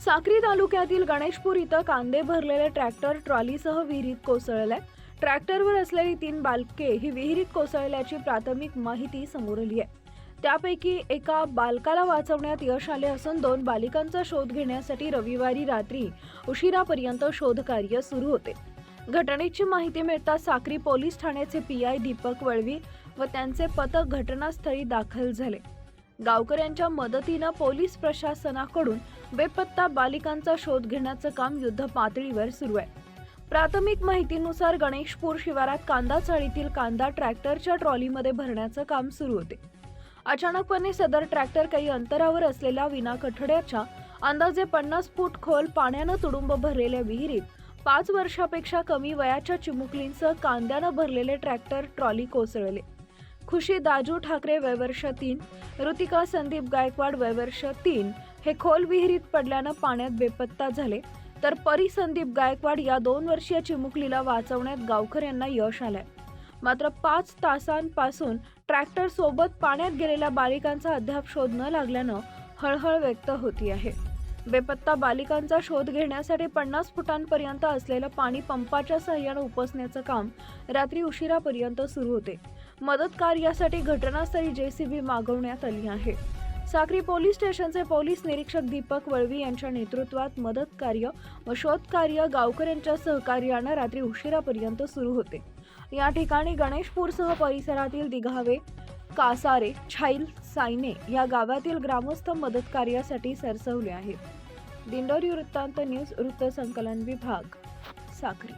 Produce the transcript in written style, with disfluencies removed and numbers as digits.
साक्री तालुक्यातील गणेशपूर इथं कांदे भरलेले ट्रॅक्टर ट्रॉलीसह विहिरीत कोसळले। ट्रॅक्टरवर असलेली 3 बालके ही विहिरीत कोसळल्याची प्राथमिक माहिती समोर आली आहे। त्यापैकी एका बालकाला वाचवण्यात यश आले असून 2 बालिकांचा शोध घेण्यासाठी रविवारी रात्री उशिरापर्यंत शोधकार्य सुरू होते। घटनेची माहिती मिळताच साक्री पोलीस ठाण्याचे पीआय दीपक वळवी व त्यांचे पथक घटनास्थळी दाखल झाले। गावकऱ्यांच्या मदतीने पोलीस प्रशासनाकडून बेपत्ता बालिकांचा शोध घेण्याचं काम युद्धपातळीवर सुरू आहे। प्राथमिक माहितीनुसार गणेशपूर शिवारात कांदा चाळीतील कांदा ट्रॅक्टरच्या ट्रॉलीमध्ये भरण्याचं काम सुरू होते। अचानकपणे सदर ट्रॅक्टर काही अंतरावर असलेल्या विनाकठड्याच्या अंदाजे 50 फूट खोल पाण्यानं तुडुंब भरलेल्या विहिरीत 5 वर्षापेक्षा कमी वयाच्या चिमुकलींसह कांद्यानं भरलेले ट्रॅक्टर ट्रॉली कोसळले। खुशी दाजू ठाकरे वय वर्ष 3, ऋतिका संदीप गायकवाड वय वर्ष 3 हे खोल विहिरीत पडल्यानं पाण्यात बेपत्ता झाले, तर परी संदीप गायकवाड या 2 वर्षीय चिमुकलीला वाचवण्यात गावकऱ्यांना यश आलंय। मात्र 5 तासांपासून ट्रॅक्टर सोबत पाण्यात गेलेल्या बालिकांचा अद्याप शोध न लागल्यानं हळहळ व्यक्त होती आहे। बेपत्ता बालिकांचा शोध घेण्यासाठी 50 फुटांपर्यंत असलेलं पाणी पंपाच्या सहाय्याने उपसण्याचं काम रात्री उशिरापर्यंत सुरू होते। मदत कार्यासाठी घटनास्थळी जेसीबी मागवण्यात आली आहे। साक्री पोलीस स्टेशनचे पोलीस निरीक्षक दीपक वळवी यांच्या नेतृत्वात मदत कार्य व शोध कार्य गावकऱ्यांच्या सहकार्याने रात्री उशिरापर्यंत सुरू होते। या ठिकाणी गणेशपूरसह परिसरातील दिघावे, कासारे, छाईल, सायने या गावातील ग्रामस्थ मदत कार्यासाठी सरसावले आहेत। दिंडोरी वृत्तांत न्यूज वृत्तसंकलन विभाग, साक्री।